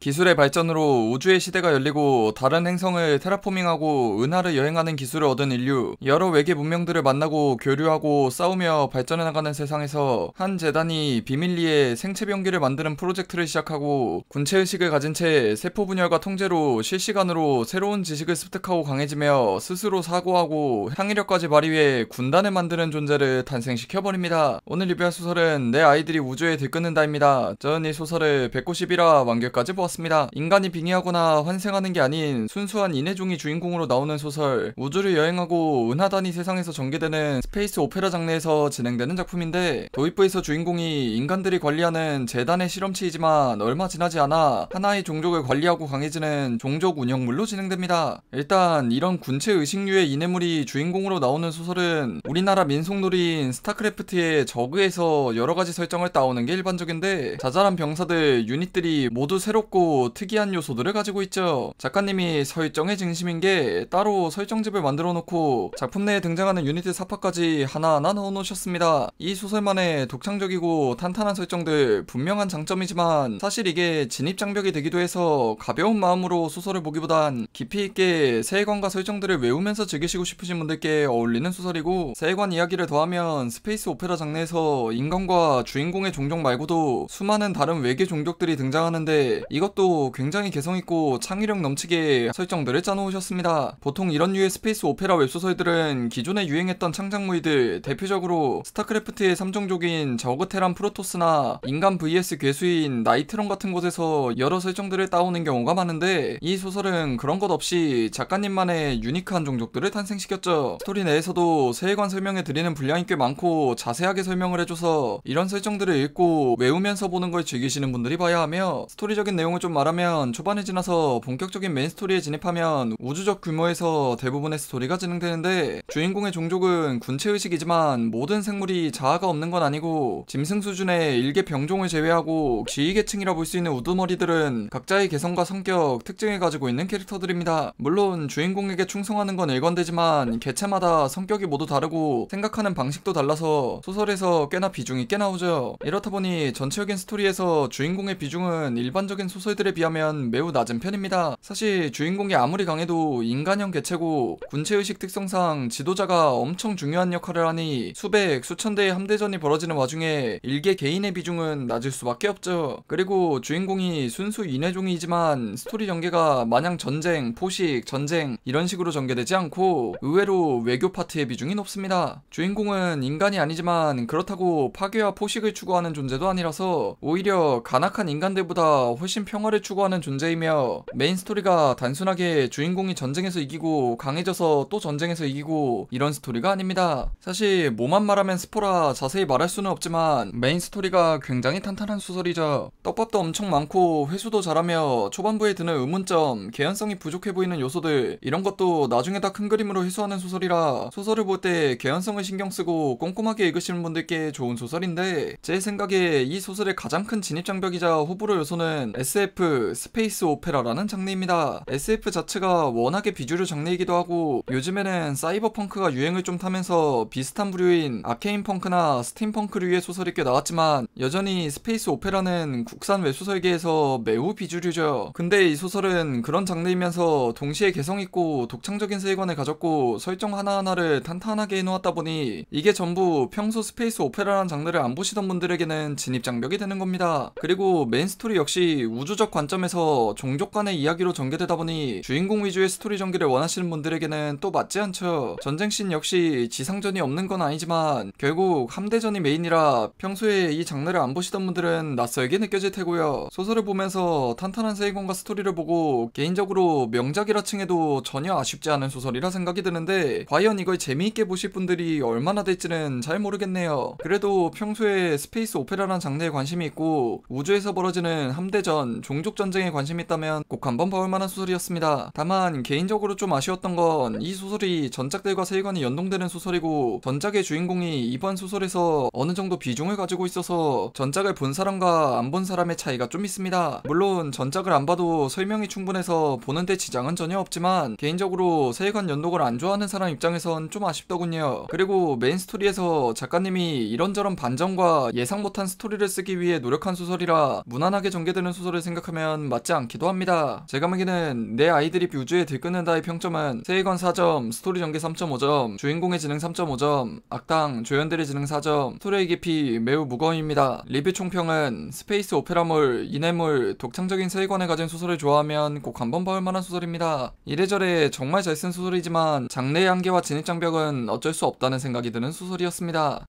기술의 발전으로 우주의 시대가 열리고 다른 행성을 테라포밍하고 은하를 여행하는 기술을 얻은 인류, 여러 외계 문명들을 만나고 교류하고 싸우며 발전해나가는 세상에서 한 재단이 비밀리에 생체 병기를 만드는 프로젝트를 시작하고 군체의식을 가진 채 세포 분열과 통제로 실시간으로 새로운 지식을 습득하고 강해지며 스스로 사고하고 창의력까지 발휘해 군단을 만드는 존재를 탄생시켜버립니다. 오늘 리뷰할 소설은 내 아이들이 우주에 들끓는다입니다. 저는 이 소설을 191화 완결까지 보았습니다. 인간이 빙의하거나 환생하는 게 아닌 순수한 인해종이 주인공으로 나오는 소설, 우주를 여행하고 은하단위 세상에서 전개되는 스페이스 오페라 장르에서 진행되는 작품인데, 도입부에서 주인공이 인간들이 관리하는 재단의 실험체이지만 얼마 지나지 않아 하나의 종족을 관리하고 강해지는 종족 운영물로 진행됩니다. 일단 이런 군체 의식류의 인해물이 주인공으로 나오는 소설은 우리나라 민속놀이인 스타크래프트의 저그에서 여러가지 설정을 따오는 게 일반적인데, 자잘한 병사들, 유닛들이 모두 새롭고 특이한 요소들을 가지고 있죠. 작가님이 설정의 중심인 게 따로 설정집을 만들어 놓고 작품 내에 등장하는 유닛의 사파까지 하나하나 넣어 놓으셨습니다. 이 소설만의 독창적이고 탄탄한 설정들, 분명한 장점이지만 사실 이게 진입장벽이 되기도 해서 가벼운 마음으로 소설을 보기보단 깊이 있게 세계관과 설정들을 외우면서 즐기시고 싶으신 분들께 어울리는 소설이고, 세계관 이야기를 더하면 스페이스 오페라 장르에서 인간과 주인공의 종족 말고도 수많은 다른 외계 종족들이 등장하는데, 이것도 굉장히 개성있고 창의력 넘치게 설정들을 짜놓으셨습니다. 보통 이런 류의 스페이스 오페라 웹소설들은 기존에 유행했던 창작물들, 대표적으로 스타크래프트의 3종족인 저그 테란 프로토스나 인간 vs 괴수인 나이트론 같은 곳에서 여러 설정들을 따오는 경우가 많은데, 이 소설은 그런 것 없이 작가님만의 유니크한 종족들을 탄생시켰죠. 스토리 내에서도 세계관 설명해 드리는 분량이 꽤 많고 자세하게 설명을 해줘서 이런 설정들을 읽고 외우면서 보는 걸 즐기시는 분들이 봐야 하며, 스토리적인 내용을 좀 말하면 초반에 지나서 본격적인 메인 스토리에 진입하면 우주적 규모에서 대부분의 스토리가 진행되는데, 주인공의 종족은 군체의식이지만 모든 생물이 자아가 없는 건 아니고 짐승 수준의 일개 병종을 제외하고 지휘계층이라 볼 수 있는 우두머리들은 각자의 개성과 성격, 특징을 가지고 있는 캐릭터들입니다. 물론 주인공에게 충성하는 건 일관되지만 개체마다 성격이 모두 다르고 생각하는 방식도 달라서 소설에서 꽤나 비중이 꽤 나오죠. 이렇다 보니 전체적인 스토리에서 주인공의 비중은 일반적인 소설들에 비하면 매우 낮은 편입니다. 사실 주인공이 아무리 강해도 인간형 개체고 군체의식 특성상 지도자가 엄청 중요한 역할을 하니 수백, 수천 대의 함대전이 벌어지는 와중에 일개 개인의 비중은 낮을 수밖에 없죠. 그리고 주인공이 순수 인해종이지만 스토리 전개가 마냥 전쟁, 포식, 전쟁 이런 식으로 전개되지 않고 의외로 외교 파트의 비중이 높습니다. 주인공은 인간이 아니지만 그렇다고 파괴와 포식을 추구하는 존재도 아니라서 오히려 간악한 인간들보다 훨씬 평화를 추구하는 존재이며, 메인 스토리가 단순하게 주인공이 전쟁에서 이기고 강해져서 또 전쟁에서 이기고 이런 스토리가 아닙니다. 사실 뭐만 말하면 스포라 자세히 말할 수는 없지만 메인 스토리가 굉장히 탄탄한 소설이죠. 떡밥도 엄청 많고 회수도 잘하며 초반부에 드는 의문점, 개연성이 부족해 보이는 요소들, 이런 것도 나중에 다 큰 그림으로 해소하는 소설이라 소설을 볼 때 개연성을 신경쓰고 꼼꼼하게 읽으시는 분들께 좋은 소설인데, 제 생각에 이 소설의 가장 큰 진입장벽이자 호불호 요소는 SF, 스페이스 오페라라는 장르입니다. SF 자체가 워낙에 비주류 장르이기도 하고 요즘에는 사이버펑크가 유행을 좀 타면서 비슷한 부류인 아케인 펑크나 스팀펑크류의 소설이 꽤 나왔지만, 여전히 스페이스 오페라는 국산 웹소설계에서 매우 비주류죠. 근데 이 소설은 그런 장르이면서 동시에 개성있고 독창적인 세계관을 가졌고 설정 하나하나를 탄탄하게 해놓았다 보니 이게 전부 평소 스페이스 오페라라는 장르를 안 보시던 분들에게는 진입장벽이 되는 겁니다. 그리고 메인 스토리 역시 우주적 관점에서 종족 간의 이야기로 전개되다 보니 주인공 위주의 스토리 전개를 원하시는 분들에게는 또 맞지 않죠. 전쟁씬 역시 지상전이 없는 건 아니지만 결국 함대전이 메인이라 평소에 이 장르를 안 보시던 분들은 낯설게 느껴질 테고요. 소설을 보면서 탄탄한 세계관과 스토리를 보고 개인적으로 명작이라 칭해도 전혀 아쉽지 않은 소설이라 생각이 드는데, 과연 이걸 재미있게 보실 분들이 얼마나 될지는 잘 모르겠네요. 그래도 평소에 스페이스 오페라라는 장르에 관심이 있고 우주에서 벌어지는 함대전, 종족전쟁에 관심이 있다면 꼭 한번 봐볼 만한 소설이었습니다. 다만 개인적으로 좀 아쉬웠던 건 이 소설이 전작들과 세계관이 연동되는 소설이고 전작의 주인공이 이번 소설에서 어느 정도 비중을 가지고 있어서 전작을 본 사람과 안 본 사람의 차이가 좀 있습니다. 물론 전작을 안 봐도 설명이 충분해서 보는데 지장은 전혀 없지만 개인적으로 세계관 연동을 안 좋아하는 사람 입장에선 좀 아쉽더군요. 그리고 메인 스토리에서 작가님이 이런저런 반전과 예상 못한 스토리를 쓰기 위해 노력한 소설이라 무난하게 전개되는 소설을 생각하면 맞지 않기도 합니다. 제가 보기에는 내 아이들이 우주에 들끓는다의 평점은 세이건 4점, 스토리 전개 3.5점, 주인공의 지능 3.5점, 악당, 조연들의 지능 4점, 스토리의 깊이 매우 무거움입니다. 리뷰 총평은 스페이스 오페라물, 이내물, 독창적인 세계관을 가진 소설을 좋아하면 꼭 한번 봐올 만한 소설입니다. 이래저래 정말 잘 쓴 소설이지만 장르의 한계와 진입장벽은 어쩔 수 없다는 생각이 드는 소설이었습니다.